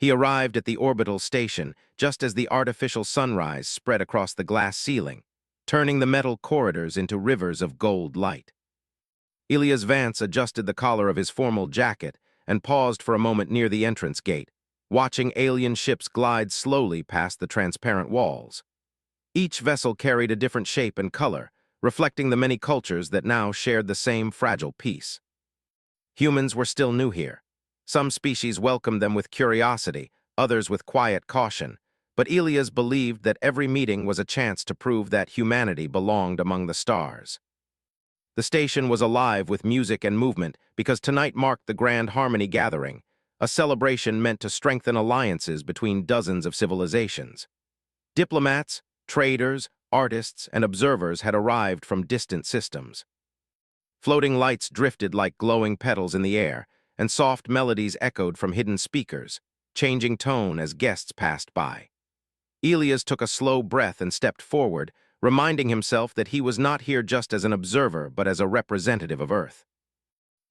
He arrived at the orbital station just as the artificial sunrise spread across the glass ceiling, turning the metal corridors into rivers of gold light. Elias Vance adjusted the collar of his formal jacket and paused for a moment near the entrance gate, watching alien ships glide slowly past the transparent walls. Each vessel carried a different shape and color, reflecting the many cultures that now shared the same fragile peace. Humans were still new here. Some species welcomed them with curiosity, others with quiet caution, but Elias believed that every meeting was a chance to prove that humanity belonged among the stars. The station was alive with music and movement because tonight marked the Grand Harmony Gathering, a celebration meant to strengthen alliances between dozens of civilizations. Diplomats, traders, artists, and observers had arrived from distant systems. Floating lights drifted like glowing petals in the air, and soft melodies echoed from hidden speakers, changing tone as guests passed by. Elias took a slow breath and stepped forward, reminding himself that he was not here just as an observer but as a representative of Earth.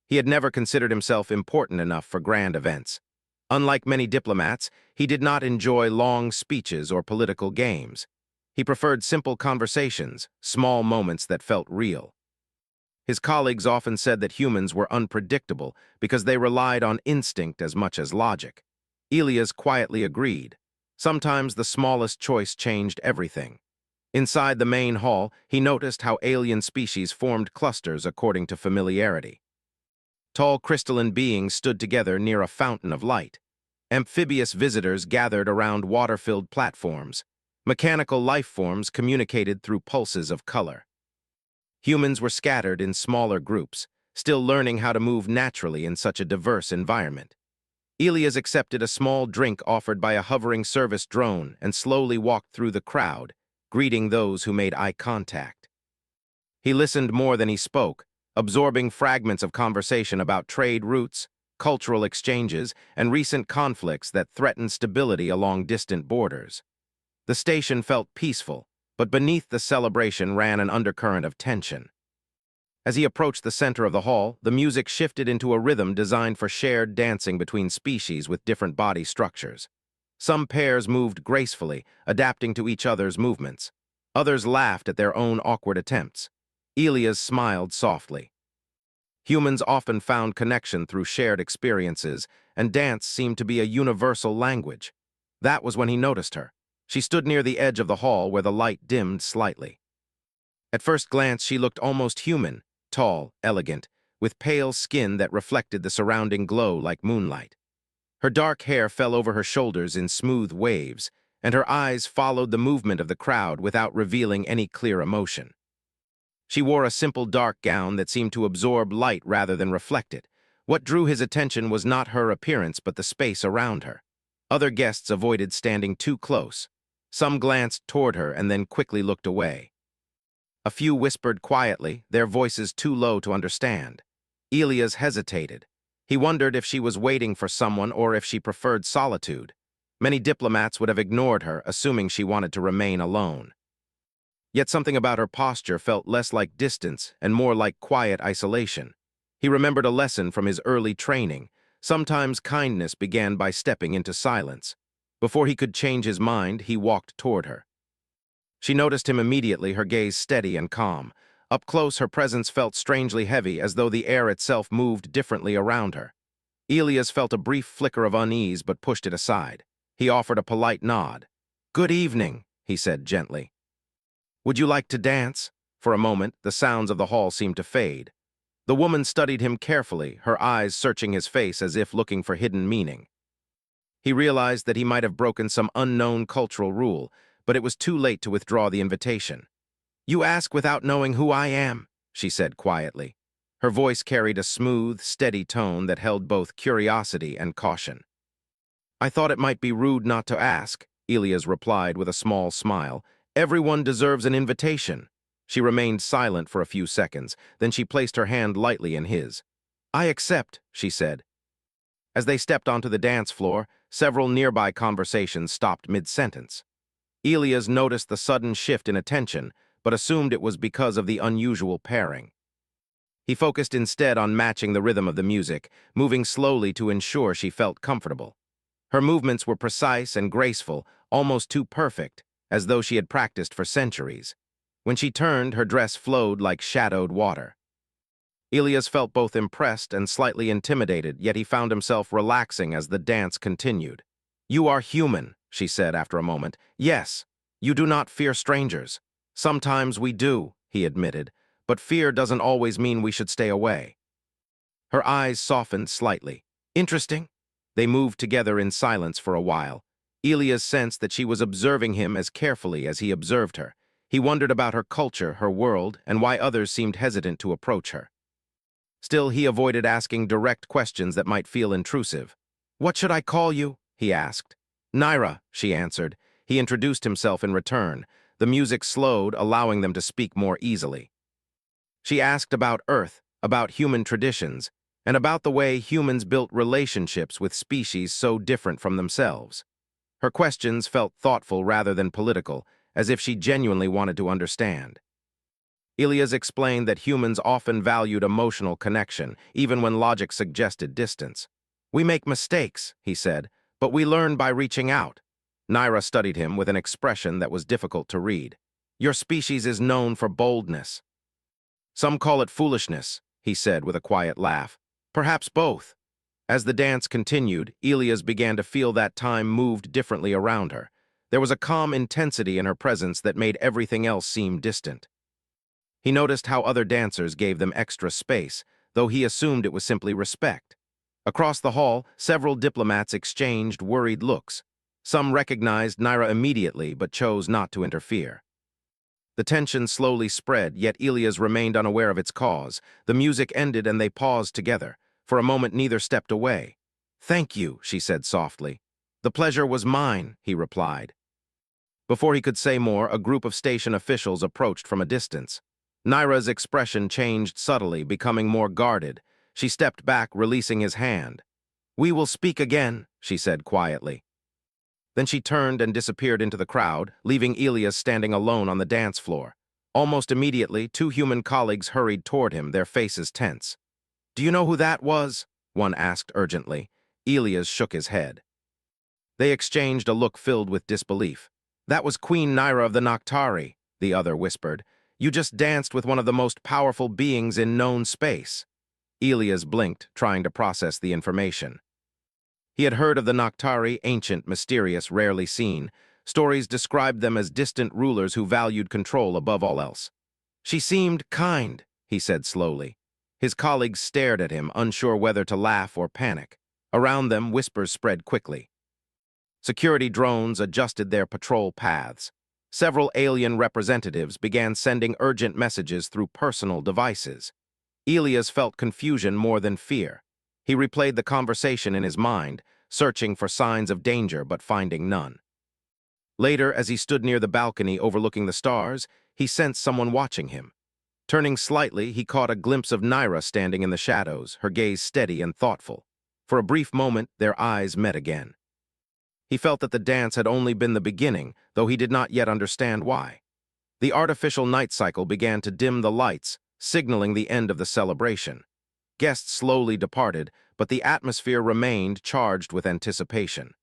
He had never considered himself important enough for grand events. Unlike many diplomats, he did not enjoy long speeches or political games. He preferred simple conversations, small moments that felt real. His colleagues often said that humans were unpredictable because they relied on instinct as much as logic. Elias quietly agreed. Sometimes the smallest choice changed everything. Inside the main hall, he noticed how alien species formed clusters according to familiarity. Tall crystalline beings stood together near a fountain of light. Amphibious visitors gathered around water-filled platforms. Mechanical life forms communicated through pulses of color. Humans were scattered in smaller groups, still learning how to move naturally in such a diverse environment. Elias accepted a small drink offered by a hovering service drone and slowly walked through the crowd, greeting those who made eye contact. He listened more than he spoke, absorbing fragments of conversation about trade routes, cultural exchanges, and recent conflicts that threatened stability along distant borders. The station felt peaceful, but beneath the celebration ran an undercurrent of tension. As he approached the center of the hall, the music shifted into a rhythm designed for shared dancing between species with different body structures. Some pairs moved gracefully, adapting to each other's movements. Others laughed at their own awkward attempts. Elias smiled softly. Humans often found connection through shared experiences, and dance seemed to be a universal language. That was when he noticed her. She stood near the edge of the hall where the light dimmed slightly. At first glance, she looked almost human, tall, elegant, with pale skin that reflected the surrounding glow like moonlight. Her dark hair fell over her shoulders in smooth waves, and her eyes followed the movement of the crowd without revealing any clear emotion. She wore a simple dark gown that seemed to absorb light rather than reflect it. What drew his attention was not her appearance but the space around her. Other guests avoided standing too close. Some glanced toward her and then quickly looked away. A few whispered quietly, their voices too low to understand. Elias hesitated. He wondered if she was waiting for someone or if she preferred solitude. Many diplomats would have ignored her, assuming she wanted to remain alone. Yet something about her posture felt less like distance and more like quiet isolation. He remembered a lesson from his early training. Sometimes kindness began by stepping into silence. Before he could change his mind, he walked toward her. She noticed him immediately, her gaze steady and calm. Up close, her presence felt strangely heavy, as though the air itself moved differently around her. Elias felt a brief flicker of unease but pushed it aside. He offered a polite nod. "Good evening," he said gently. "Would you like to dance?" For a moment, the sounds of the hall seemed to fade. The woman studied him carefully, her eyes searching his face as if looking for hidden meaning. He realized that he might have broken some unknown cultural rule, but it was too late to withdraw the invitation. "You ask without knowing who I am," she said quietly. Her voice carried a smooth, steady tone that held both curiosity and caution. "I thought it might be rude not to ask," Elias replied with a small smile. "Everyone deserves an invitation." She remained silent for a few seconds, then she placed her hand lightly in his. "I accept," she said. As they stepped onto the dance floor, several nearby conversations stopped mid-sentence. Elias noticed the sudden shift in attention, but assumed it was because of the unusual pairing. He focused instead on matching the rhythm of the music, moving slowly to ensure she felt comfortable. Her movements were precise and graceful, almost too perfect, as though she had practiced for centuries. When she turned, her dress flowed like shadowed water. Ilias felt both impressed and slightly intimidated, yet he found himself relaxing as the dance continued. "You are human," she said after a moment. "Yes, you do not fear strangers. Sometimes we do," he admitted, "but fear doesn't always mean we should stay away." Her eyes softened slightly. "Interesting." They moved together in silence for a while. Ilias sensed that she was observing him as carefully as he observed her. He wondered about her culture, her world, and why others seemed hesitant to approach her. Still, he avoided asking direct questions that might feel intrusive. "What should I call you?" he asked. "Naira," she answered. He introduced himself in return. The music slowed, allowing them to speak more easily. She asked about Earth, about human traditions, and about the way humans built relationships with species so different from themselves. Her questions felt thoughtful rather than political, as if she genuinely wanted to understand. Ilias explained that humans often valued emotional connection, even when logic suggested distance. "We make mistakes," he said, "but we learn by reaching out." Naira studied him with an expression that was difficult to read. "Your species is known for boldness." "Some call it foolishness," he said with a quiet laugh. "Perhaps both." As the dance continued, Ilias began to feel that time moved differently around her. There was a calm intensity in her presence that made everything else seem distant. He noticed how other dancers gave them extra space, though he assumed it was simply respect. Across the hall, several diplomats exchanged worried looks. Some recognized Naira immediately but chose not to interfere. The tension slowly spread, yet Ilias remained unaware of its cause. The music ended and they paused together. For a moment, neither stepped away. "Thank you," she said softly. "The pleasure was mine," he replied. Before he could say more, a group of station officials approached from a distance. Naira's expression changed subtly, becoming more guarded. She stepped back, releasing his hand. "We will speak again," she said quietly. Then she turned and disappeared into the crowd, leaving Ilias standing alone on the dance floor. Almost immediately, two human colleagues hurried toward him, their faces tense. "Do you know who that was?" one asked urgently. Ilias shook his head. They exchanged a look filled with disbelief. "That was Queen Naira of the Noctari," the other whispered. "You just danced with one of the most powerful beings in known space." Ilias blinked, trying to process the information. He had heard of the Noctari, ancient, mysterious, rarely seen. Stories described them as distant rulers who valued control above all else. "She seemed kind," he said slowly. His colleagues stared at him, unsure whether to laugh or panic. Around them, whispers spread quickly. Security drones adjusted their patrol paths. Several alien representatives began sending urgent messages through personal devices. Ilias felt confusion more than fear. He replayed the conversation in his mind, searching for signs of danger but finding none. Later, as he stood near the balcony overlooking the stars, he sensed someone watching him. Turning slightly, he caught a glimpse of Naira standing in the shadows, her gaze steady and thoughtful. For a brief moment, their eyes met again. He felt that the dance had only been the beginning, though he did not yet understand why. The artificial night cycle began to dim the lights, signaling the end of the celebration. Guests slowly departed, but the atmosphere remained charged with anticipation.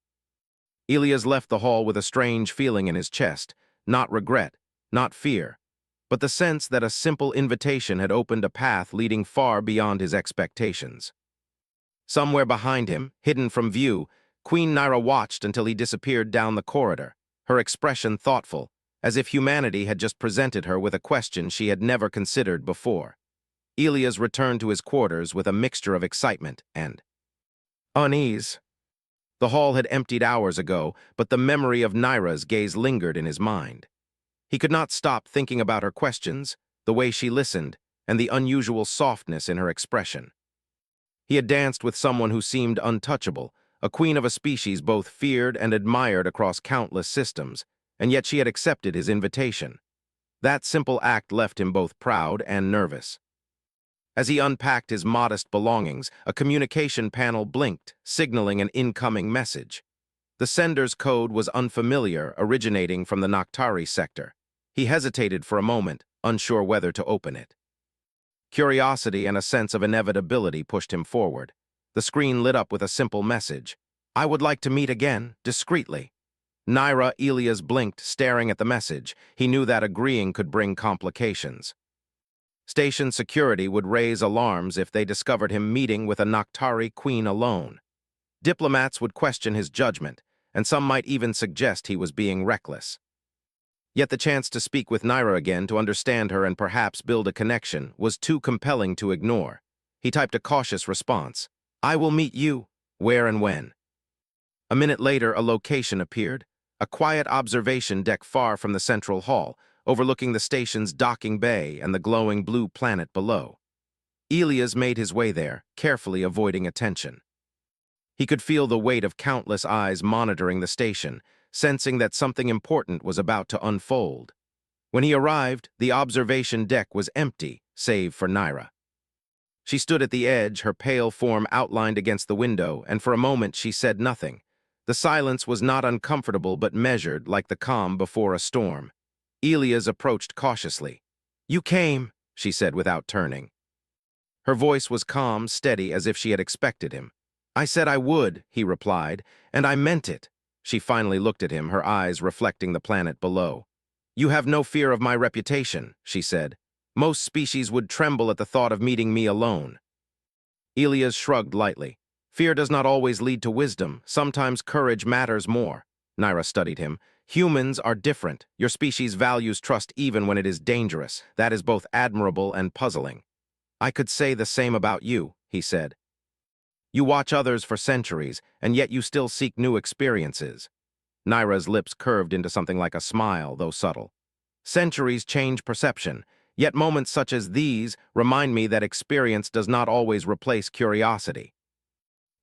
Ilias left the hall with a strange feeling in his chest, not regret, not fear, but the sense that a simple invitation had opened a path leading far beyond his expectations. Somewhere behind him, hidden from view, Queen Naira watched until he disappeared down the corridor, her expression thoughtful, as if humanity had just presented her with a question she had never considered before. Ilias returned to his quarters with a mixture of excitement and unease. The hall had emptied hours ago, but the memory of Naira's gaze lingered in his mind. He could not stop thinking about her questions, the way she listened, and the unusual softness in her expression. He had danced with someone who seemed untouchable, a queen of a species both feared and admired across countless systems, and yet she had accepted his invitation. That simple act left him both proud and nervous. As he unpacked his modest belongings, a communication panel blinked, signaling an incoming message. The sender's code was unfamiliar, originating from the Noctari sector. He hesitated for a moment, unsure whether to open it. Curiosity and a sense of inevitability pushed him forward. The screen lit up with a simple message. I would like to meet again, discreetly. Naira Elias blinked, staring at the message. He knew that agreeing could bring complications. Station security would raise alarms if they discovered him meeting with a Noctari queen alone. Diplomats would question his judgment, and some might even suggest he was being reckless. Yet the chance to speak with Naira again, to understand her and perhaps build a connection, was too compelling to ignore. He typed a cautious response. I will meet you. Where and when? A minute later, a location appeared, a quiet observation deck far from the central hall, overlooking the station's docking bay and the glowing blue planet below. Elias made his way there, carefully avoiding attention. He could feel the weight of countless eyes monitoring the station, sensing that something important was about to unfold. When he arrived, the observation deck was empty, save for Naira. She stood at the edge, her pale form outlined against the window, and for a moment she said nothing. The silence was not uncomfortable but measured, like the calm before a storm. Elias approached cautiously. You came, she said without turning. Her voice was calm, steady, as if she had expected him. I said I would, he replied, and I meant it. She finally looked at him, her eyes reflecting the planet below. You have no fear of my reputation, she said. Most species would tremble at the thought of meeting me alone. Elias shrugged lightly. Fear does not always lead to wisdom. Sometimes courage matters more. Naira studied him. Humans are different. Your species values trust even when it is dangerous. That is both admirable and puzzling. I could say the same about you, he said. You watch others for centuries, and yet you still seek new experiences. Naira's lips curved into something like a smile, though subtle. Centuries change perception, yet moments such as these remind me that experience does not always replace curiosity.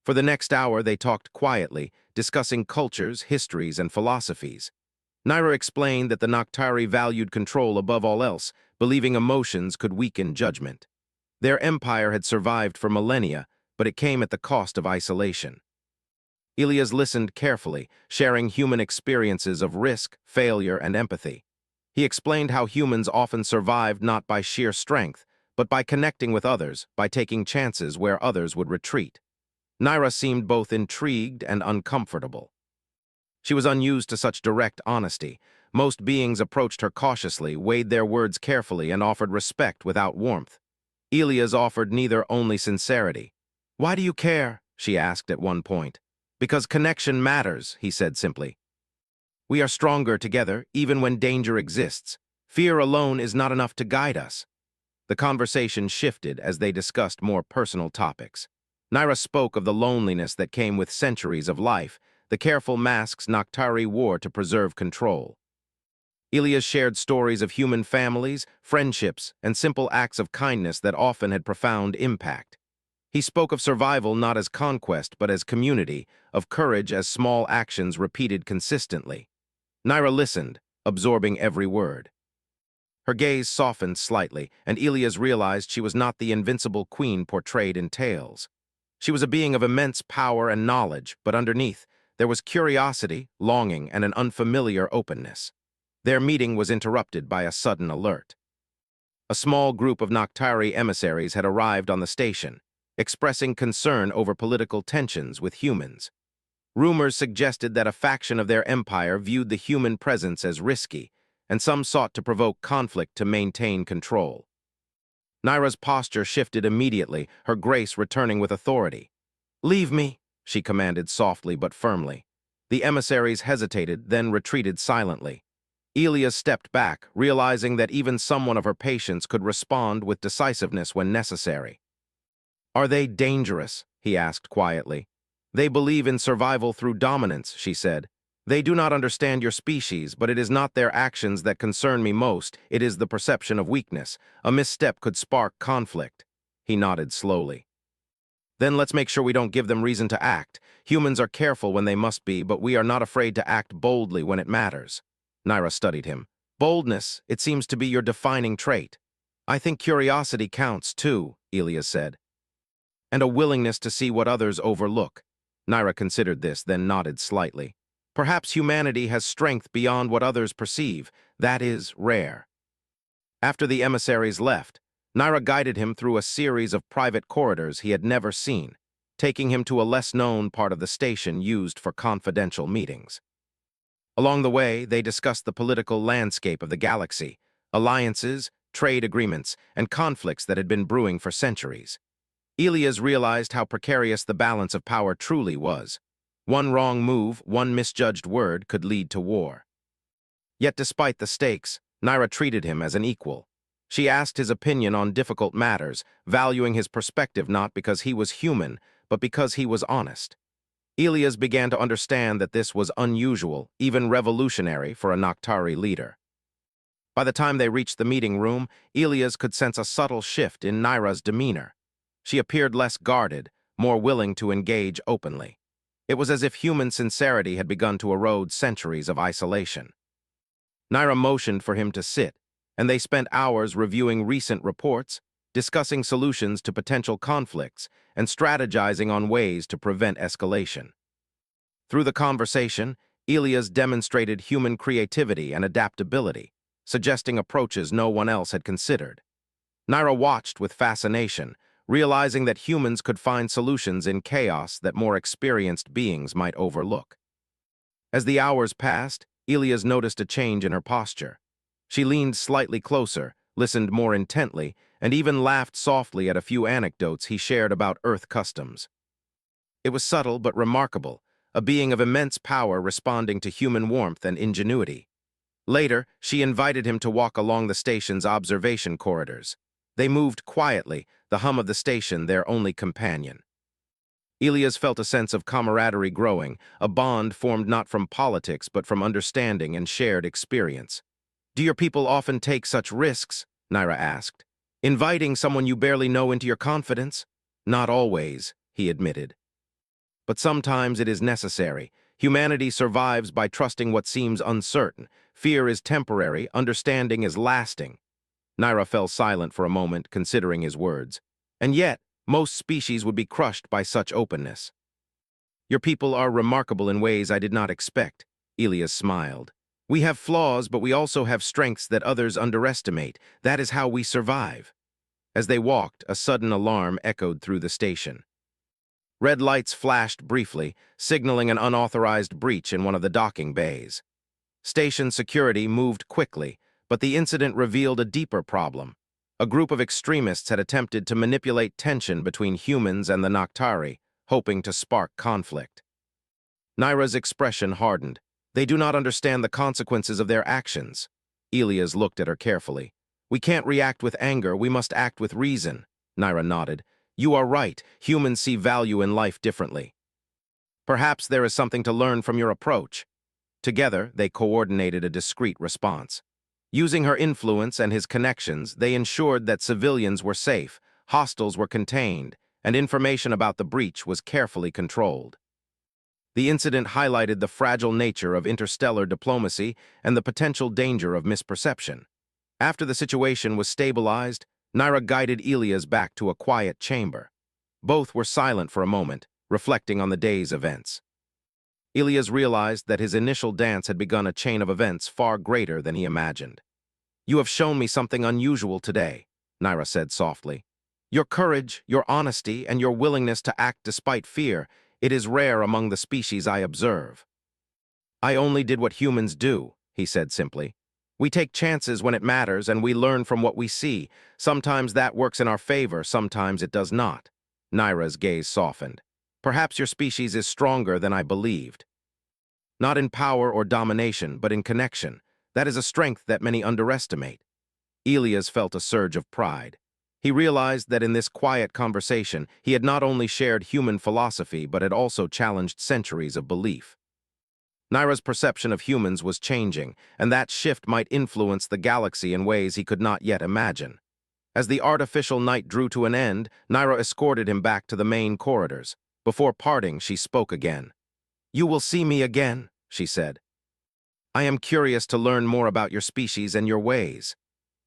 For the next hour, they talked quietly, discussing cultures, histories, and philosophies. Naira explained that the Noctari valued control above all else, believing emotions could weaken judgment. Their empire had survived for millennia, but it came at the cost of isolation. Elias listened carefully, sharing human experiences of risk, failure, and empathy. He explained how humans often survived not by sheer strength, but by connecting with others, by taking chances where others would retreat. Naira seemed both intrigued and uncomfortable. She was unused to such direct honesty. Most beings approached her cautiously, weighed their words carefully, and offered respect without warmth. Elias offered neither, only sincerity. Why do you care? She asked at one point. Because connection matters, he said simply. We are stronger together, even when danger exists. Fear alone is not enough to guide us. The conversation shifted as they discussed more personal topics. Naira spoke of the loneliness that came with centuries of life, the careful masks Noctari wore to preserve control. Elias shared stories of human families, friendships, and simple acts of kindness that often had profound impact. He spoke of survival not as conquest but as community, of courage as small actions repeated consistently. Naira listened, absorbing every word. Her gaze softened slightly, and Elias realized she was not the invincible queen portrayed in tales. She was a being of immense power and knowledge, but underneath, there was curiosity, longing, and an unfamiliar openness. Their meeting was interrupted by a sudden alert. A small group of Noctari emissaries had arrived on the station, expressing concern over political tensions with humans. Rumors suggested that a faction of their empire viewed the human presence as risky, and some sought to provoke conflict to maintain control. Naira's posture shifted immediately, her grace returning with authority. Leave me, she commanded softly but firmly. The emissaries hesitated, then retreated silently. Elias stepped back, realizing that even someone of her patience could respond with decisiveness when necessary. Are they dangerous? He asked quietly. They believe in survival through dominance, she said. They do not understand your species, but it is not their actions that concern me most. It is the perception of weakness. A misstep could spark conflict. He nodded slowly. Then let's make sure we don't give them reason to act. Humans are careful when they must be, but we are not afraid to act boldly when it matters. Naira studied him. Boldness, it seems to be your defining trait. I think curiosity counts too, Elias said. And a willingness to see what others overlook. Naira considered this, then nodded slightly. Perhaps humanity has strength beyond what others perceive. That is rare. After the emissaries left, Naira guided him through a series of private corridors he had never seen. taking him to a less-known part of the station used for confidential meetings. Along the way, they discussed the political landscape of the galaxy, alliances, trade agreements, and conflicts that had been brewing for centuries. Elias realized how precarious the balance of power truly was. One wrong move, one misjudged word could lead to war. Yet despite the stakes, Naira treated him as an equal. She asked his opinion on difficult matters, valuing his perspective not because he was human, but because he was honest. Elias began to understand that this was unusual, even revolutionary for a Noctari leader. By the time they reached the meeting room, Elias could sense a subtle shift in Naira's demeanor. She appeared less guarded, more willing to engage openly. It was as if human sincerity had begun to erode centuries of isolation. Naira motioned for him to sit, and they spent hours reviewing recent reports, discussing solutions to potential conflicts, and strategizing on ways to prevent escalation. Through the conversation, Elias demonstrated human creativity and adaptability, suggesting approaches no one else had considered. Naira watched with fascination, realizing that humans could find solutions in chaos that more experienced beings might overlook. As the hours passed, Elias noticed a change in her posture. She leaned slightly closer, listened more intently, and even laughed softly at a few anecdotes he shared about Earth customs. It was subtle but remarkable, a being of immense power responding to human warmth and ingenuity. Later, she invited him to walk along the station's observation corridors. They moved quietly, the hum of the station their only companion. Elias felt a sense of camaraderie growing, a bond formed not from politics but from understanding and shared experience. "Do your people often take such risks?" Naira asked. "Inviting someone you barely know into your confidence?" "Not always," he admitted. "But sometimes it is necessary. Humanity survives by trusting what seems uncertain. Fear is temporary, understanding is lasting." Naira fell silent for a moment, considering his words. "And yet, most species would be crushed by such openness." "Your people are remarkable in ways I did not expect," Elias smiled. "We have flaws, but we also have strengths that others underestimate. That is how we survive." As they walked, a sudden alarm echoed through the station. Red lights flashed briefly, signaling an unauthorized breach in one of the docking bays. Station security moved quickly, but the incident revealed a deeper problem. A group of extremists had attempted to manipulate tension between humans and the Noctari, hoping to spark conflict. Naira's expression hardened. "They do not understand the consequences of their actions." Elias looked at her carefully. "We can't react with anger, we must act with reason." Naira nodded. "You are right, humans see value in life differently. Perhaps there is something to learn from your approach." Together, they coordinated a discreet response. Using her influence and his connections, they ensured that civilians were safe, hostiles were contained, and information about the breach was carefully controlled. The incident highlighted the fragile nature of interstellar diplomacy and the potential danger of misperception. After the situation was stabilized, Naira guided Elias back to a quiet chamber. Both were silent for a moment, reflecting on the day's events. Elias realized that his initial dance had begun a chain of events far greater than he imagined. "You have shown me something unusual today," Naira said softly. "Your courage, your honesty, and your willingness to act despite fear, it is rare among the species I observe." "I only did what humans do," he said simply. "We take chances when it matters and we learn from what we see. Sometimes that works in our favor, sometimes it does not." Naira's gaze softened. "Perhaps your species is stronger than I believed. Not in power or domination, but in connection. That is a strength that many underestimate." Elias felt a surge of pride. He realized that in this quiet conversation, he had not only shared human philosophy, but had also challenged centuries of belief. Naira's perception of humans was changing, and that shift might influence the galaxy in ways he could not yet imagine. As the artificial night drew to an end, Naira escorted him back to the main corridors. Before parting, she spoke again. "You will see me again," she said. "I am curious to learn more about your species and your ways."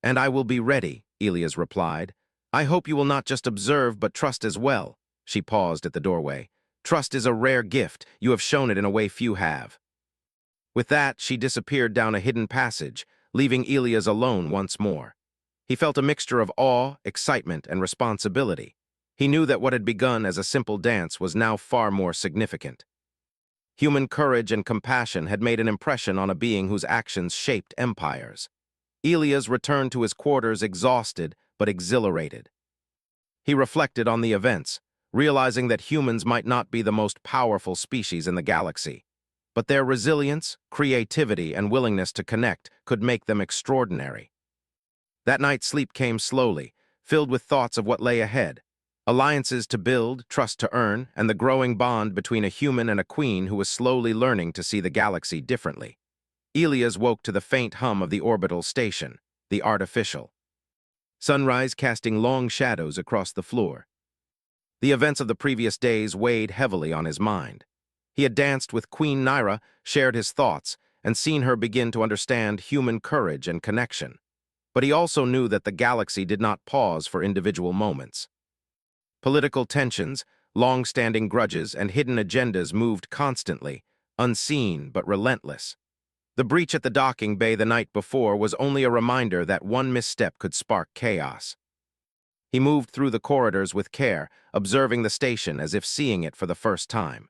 "And I will be ready," Elias replied. "I hope you will not just observe but trust as well." She paused at the doorway. "Trust is a rare gift. You have shown it in a way few have." With that, she disappeared down a hidden passage, leaving Elias alone once more. He felt a mixture of awe, excitement, and responsibility. He knew that what had begun as a simple dance was now far more significant. Human courage and compassion had made an impression on a being whose actions shaped empires. Elias returned to his quarters exhausted but exhilarated. He reflected on the events, realizing that humans might not be the most powerful species in the galaxy, but their resilience, creativity, and willingness to connect could make them extraordinary. That night sleep came slowly, filled with thoughts of what lay ahead, alliances to build, trust to earn, and the growing bond between a human and a queen who was slowly learning to see the galaxy differently. Elias woke to the faint hum of the orbital station, the artificial. Sunrise casting long shadows across the floor. The events of the previous days weighed heavily on his mind. He had danced with Queen Nyra, shared his thoughts, and seen her begin to understand human courage and connection. But he also knew that the galaxy did not pause for individual moments. Political tensions, long-standing grudges, and hidden agendas moved constantly, unseen but relentless. The breach at the docking bay the night before was only a reminder that one misstep could spark chaos. He moved through the corridors with care, observing the station as if seeing it for the first time.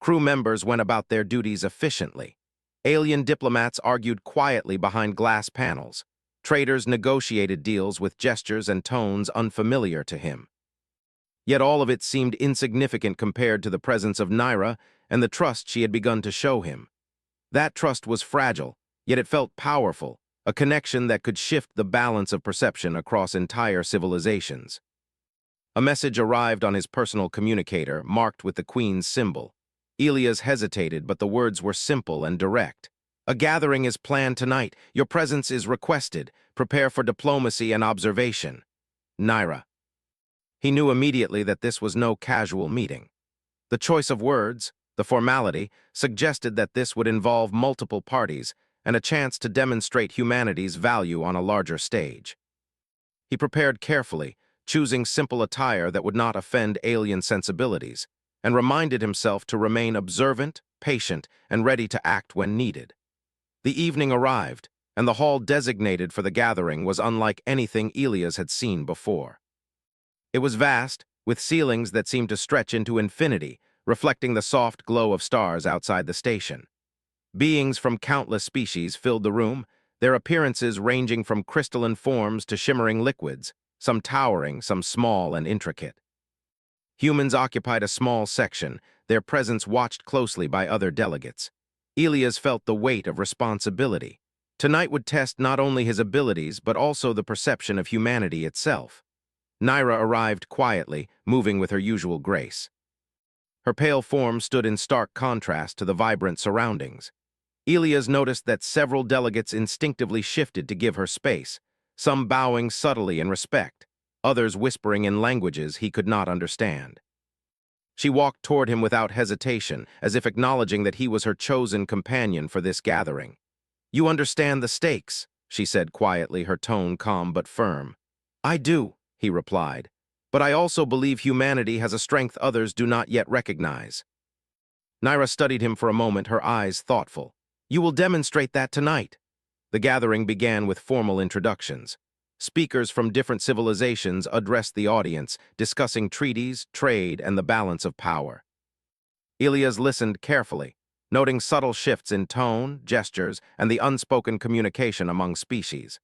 Crew members went about their duties efficiently. Alien diplomats argued quietly behind glass panels. Traders negotiated deals with gestures and tones unfamiliar to him. Yet all of it seemed insignificant compared to the presence of Nyra and the trust she had begun to show him. That trust was fragile, yet it felt powerful, a connection that could shift the balance of perception across entire civilizations. A message arrived on his personal communicator, marked with the Queen's symbol. Elias hesitated, but the words were simple and direct. "A gathering is planned tonight. Your presence is requested. Prepare for diplomacy and observation. Nyra." He knew immediately that this was no casual meeting. The choice of words, the formality, suggested that this would involve multiple parties and a chance to demonstrate humanity's value on a larger stage. He prepared carefully, choosing simple attire that would not offend alien sensibilities, and reminded himself to remain observant, patient, and ready to act when needed. The evening arrived, and the hall designated for the gathering was unlike anything Elias had seen before. It was vast, with ceilings that seemed to stretch into infinity, reflecting the soft glow of stars outside the station. Beings from countless species filled the room, their appearances ranging from crystalline forms to shimmering liquids, some towering, some small and intricate. Humans occupied a small section, their presence watched closely by other delegates. Elias felt the weight of responsibility. Tonight would test not only his abilities but also the perception of humanity itself. Nyra arrived quietly, moving with her usual grace. Her pale form stood in stark contrast to the vibrant surroundings. Elias noticed that several delegates instinctively shifted to give her space, some bowing subtly in respect, others whispering in languages he could not understand. She walked toward him without hesitation, as if acknowledging that he was her chosen companion for this gathering. "You understand the stakes," she said quietly, her tone calm but firm. "I do," he replied, "but I also believe humanity has a strength others do not yet recognize." Nyra studied him for a moment, her eyes thoughtful. "You will demonstrate that tonight." The gathering began with formal introductions. Speakers from different civilizations addressed the audience, discussing treaties, trade, and the balance of power. Elias listened carefully, noting subtle shifts in tone, gestures, and the unspoken communication among species.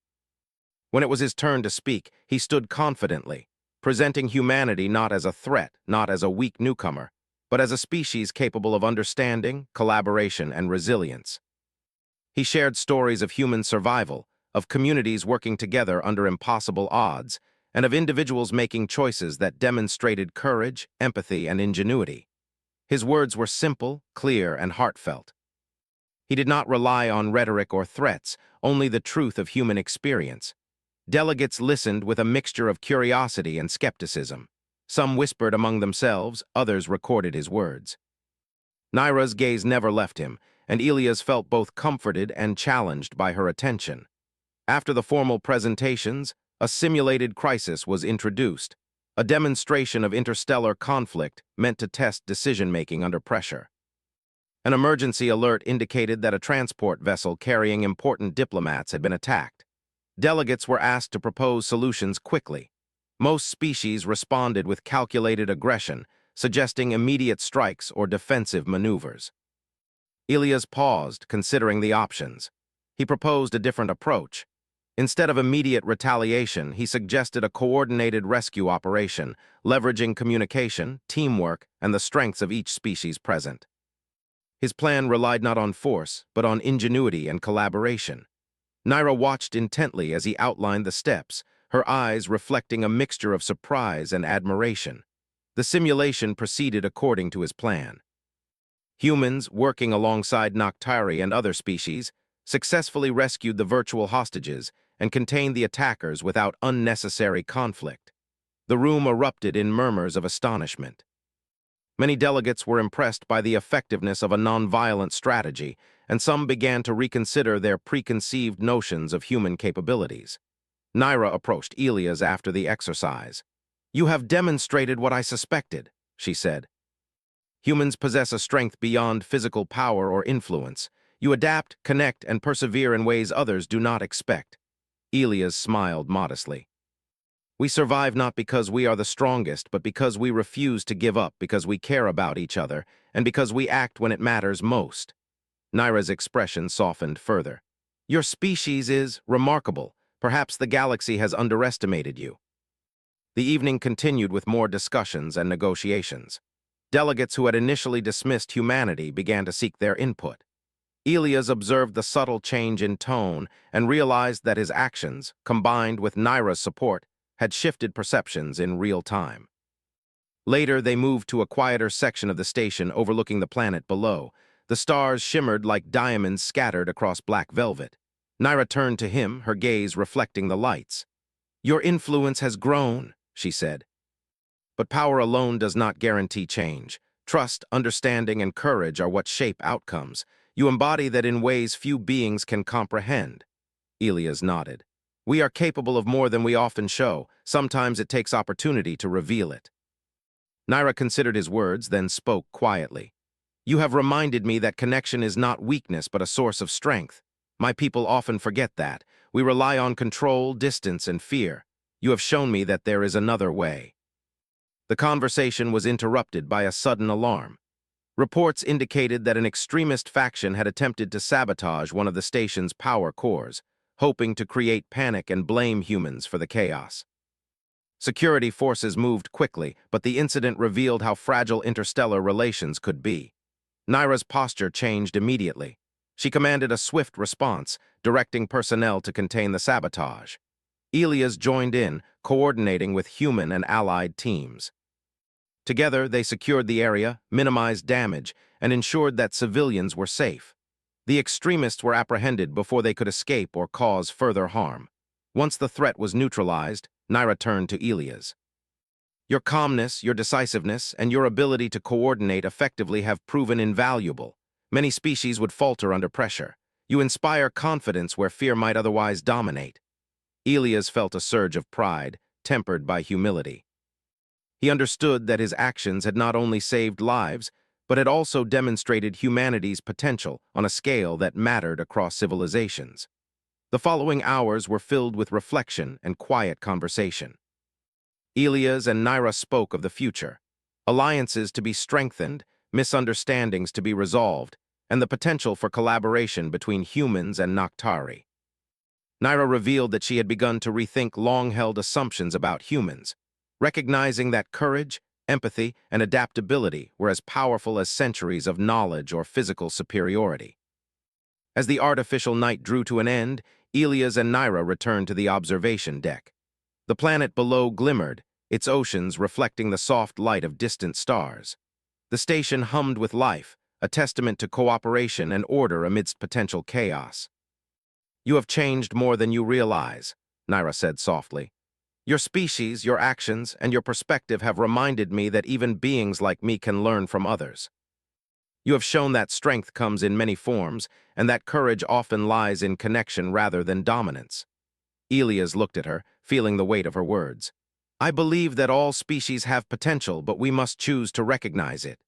When it was his turn to speak, he stood confidently, presenting humanity not as a threat, not as a weak newcomer, but as a species capable of understanding, collaboration, and resilience. He shared stories of human survival, of communities working together under impossible odds, and of individuals making choices that demonstrated courage, empathy, and ingenuity. His words were simple, clear, and heartfelt. He did not rely on rhetoric or threats, only the truth of human experience. Delegates listened with a mixture of curiosity and skepticism. Some whispered among themselves, others recorded his words. Nyra's gaze never left him, and Elias felt both comforted and challenged by her attention. After the formal presentations, a simulated crisis was introduced, a demonstration of interstellar conflict meant to test decision-making under pressure. An emergency alert indicated that a transport vessel carrying important diplomats had been attacked. Delegates were asked to propose solutions quickly. Most species responded with calculated aggression, suggesting immediate strikes or defensive maneuvers. Ilias paused, considering the options. He proposed a different approach. Instead of immediate retaliation, he suggested a coordinated rescue operation, leveraging communication, teamwork, and the strengths of each species present. His plan relied not on force, but on ingenuity and collaboration. Naira watched intently as he outlined the steps, her eyes reflecting a mixture of surprise and admiration. The simulation proceeded according to his plan. Humans, working alongside Noctari and other species, successfully rescued the virtual hostages and contained the attackers without unnecessary conflict. The room erupted in murmurs of astonishment. Many delegates were impressed by the effectiveness of a nonviolent strategy, and some began to reconsider their preconceived notions of human capabilities. Naira approached Ilias after the exercise. "You have demonstrated what I suspected," she said. "Humans possess a strength beyond physical power or influence. You adapt, connect, and persevere in ways others do not expect." Ilias smiled modestly. "We survive not because we are the strongest, but because we refuse to give up, because we care about each other, and because we act when it matters most." Naira's expression softened further. "Your species is remarkable. Perhaps the galaxy has underestimated you." The evening continued with more discussions and negotiations. Delegates who had initially dismissed humanity began to seek their input. Ilias observed the subtle change in tone and realized that his actions, combined with Naira's support, had shifted perceptions in real time. Later, they moved to a quieter section of the station overlooking the planet below. The stars shimmered like diamonds scattered across black velvet. Naira turned to him, her gaze reflecting the lights. "Your influence has grown," she said. "But power alone does not guarantee change. Trust, understanding, and courage are what shape outcomes. You embody that in ways few beings can comprehend." Ilias nodded. "We are capable of more than we often show. Sometimes it takes opportunity to reveal it." Naira considered his words, then spoke quietly. "You have reminded me that connection is not weakness but a source of strength. My people often forget that. We rely on control, distance, and fear. You have shown me that there is another way." The conversation was interrupted by a sudden alarm. Reports indicated that an extremist faction had attempted to sabotage one of the station's power cores, hoping to create panic and blame humans for the chaos. Security forces moved quickly, but the incident revealed how fragile interstellar relations could be. Naira's posture changed immediately. She commanded a swift response, directing personnel to contain the sabotage. Ilias joined in, coordinating with human and allied teams. Together, they secured the area, minimized damage, and ensured that civilians were safe. The extremists were apprehended before they could escape or cause further harm. Once the threat was neutralized, Naira turned to Ilias. "Your calmness, your decisiveness, and your ability to coordinate effectively have proven invaluable. Many species would falter under pressure. You inspire confidence where fear might otherwise dominate." Ilias felt a surge of pride, tempered by humility. He understood that his actions had not only saved lives, but had also demonstrated humanity's potential on a scale that mattered across civilizations. The following hours were filled with reflection and quiet conversation. Ilias and Naira spoke of the future, alliances to be strengthened, misunderstandings to be resolved, and the potential for collaboration between humans and Noctari. Naira revealed that she had begun to rethink long-held assumptions about humans, recognizing that courage, empathy, and adaptability were as powerful as centuries of knowledge or physical superiority. As the artificial night drew to an end, Ilias and Naira returned to the observation deck. The planet below glimmered, its oceans reflecting the soft light of distant stars. The station hummed with life, a testament to cooperation and order amidst potential chaos. "You have changed more than you realize," Naira said softly. "Your species, your actions, and your perspective have reminded me that even beings like me can learn from others. You have shown that strength comes in many forms, and that courage often lies in connection rather than dominance." Ilias looked at her, feeling the weight of her words. "I believe that all species have potential, but we must choose to recognize it.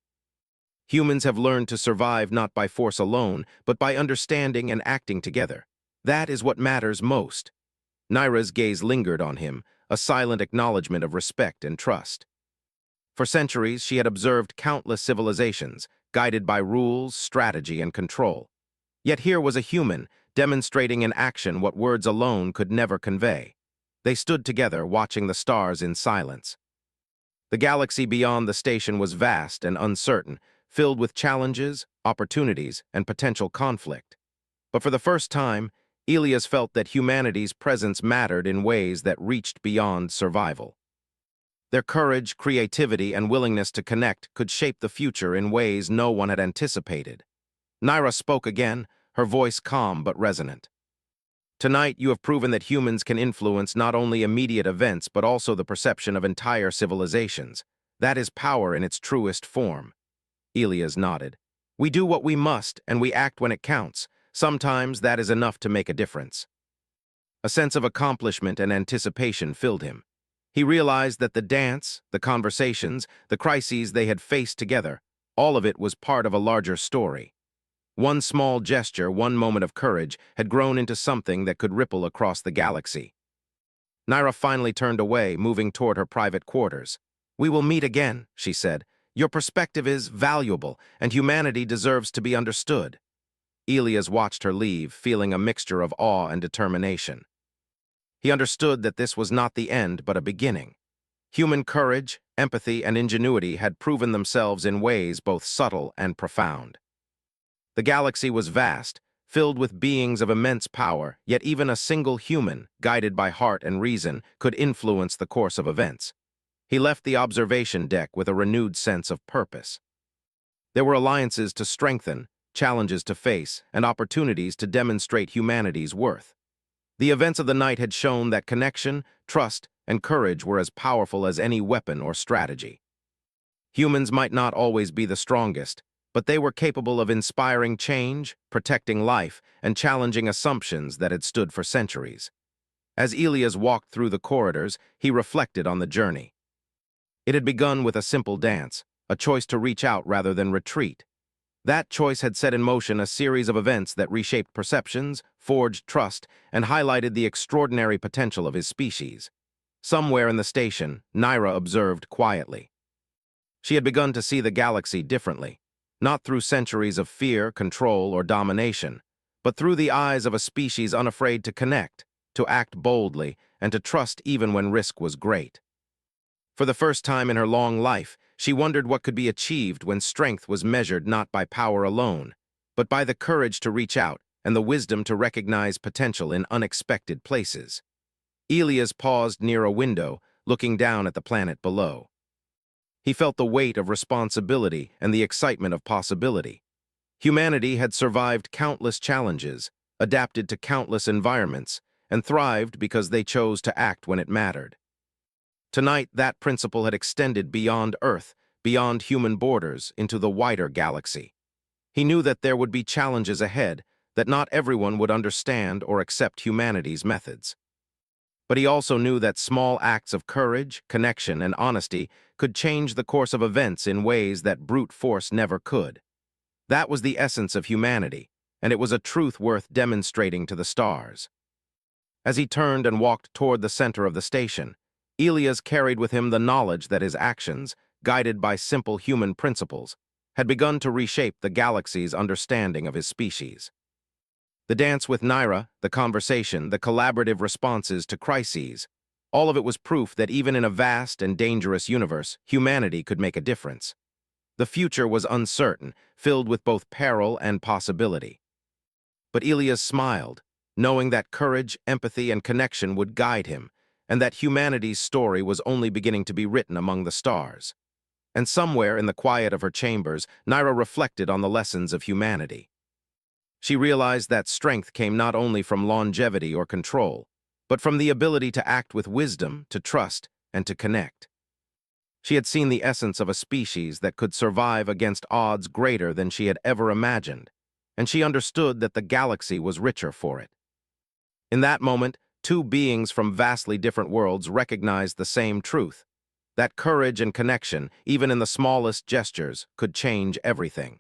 Humans have learned to survive not by force alone, but by understanding and acting together. That is what matters most." Naira's gaze lingered on him, a silent acknowledgement of respect and trust. For centuries, she had observed countless civilizations, guided by rules, strategy, and control. Yet here was a human, demonstrating in action what words alone could never convey. They stood together, watching the stars in silence. The galaxy beyond the station was vast and uncertain, filled with challenges, opportunities, and potential conflict. But for the first time, Elias felt that humanity's presence mattered in ways that reached beyond survival. Their courage, creativity, and willingness to connect could shape the future in ways no one had anticipated. Naira spoke again, her voice calm but resonant. Tonight, you have proven that humans can influence not only immediate events but also the perception of entire civilizations. That is power in its truest form. Elias nodded. We do what we must, and we act when it counts. Sometimes that is enough to make a difference. A sense of accomplishment and anticipation filled him. He realized that the dance, the conversations, the crises they had faced together, all of it was part of a larger story. One small gesture, one moment of courage, had grown into something that could ripple across the galaxy. Naira finally turned away, moving toward her private quarters. We will meet again, she said. Your perspective is valuable, and humanity deserves to be understood. Elias watched her leave, feeling a mixture of awe and determination. He understood that this was not the end, but a beginning. Human courage, empathy, and ingenuity had proven themselves in ways both subtle and profound. The galaxy was vast, filled with beings of immense power, yet even a single human, guided by heart and reason, could influence the course of events. He left the observation deck with a renewed sense of purpose. There were alliances to strengthen, challenges to face, and opportunities to demonstrate humanity's worth. The events of the night had shown that connection, trust, and courage were as powerful as any weapon or strategy. Humans might not always be the strongest, but they were capable of inspiring change, protecting life, and challenging assumptions that had stood for centuries. As Elias walked through the corridors, he reflected on the journey. It had begun with a simple dance, a choice to reach out rather than retreat. That choice had set in motion a series of events that reshaped perceptions, forged trust, and highlighted the extraordinary potential of his species. Somewhere in the station, Naira observed quietly. She had begun to see the galaxy differently, not through centuries of fear, control, or domination, but through the eyes of a species unafraid to connect, to act boldly, and to trust even when risk was great. For the first time in her long life, she wondered what could be achieved when strength was measured not by power alone, but by the courage to reach out and the wisdom to recognize potential in unexpected places. Elias paused near a window, looking down at the planet below. He felt the weight of responsibility and the excitement of possibility. Humanity had survived countless challenges, adapted to countless environments, and thrived because they chose to act when it mattered. Tonight, that principle had extended beyond Earth, beyond human borders, into the wider galaxy. He knew that there would be challenges ahead, that not everyone would understand or accept humanity's methods. But he also knew that small acts of courage, connection, and honesty could change the course of events in ways that brute force never could. That was the essence of humanity, and it was a truth worth demonstrating to the stars. As he turned and walked toward the center of the station, Elias carried with him the knowledge that his actions, guided by simple human principles, had begun to reshape the galaxy's understanding of his species. The dance with Naira, the conversation, the collaborative responses to crises, all of it was proof that even in a vast and dangerous universe, humanity could make a difference. The future was uncertain, filled with both peril and possibility. But Elias smiled, knowing that courage, empathy, and connection would guide him, and that humanity's story was only beginning to be written among the stars. And somewhere in the quiet of her chambers, Naira reflected on the lessons of humanity. She realized that strength came not only from longevity or control, but from the ability to act with wisdom, to trust, and to connect. She had seen the essence of a species that could survive against odds greater than she had ever imagined, and she understood that the galaxy was richer for it. In that moment, two beings from vastly different worlds recognized the same truth, that courage and connection, even in the smallest gestures, could change everything.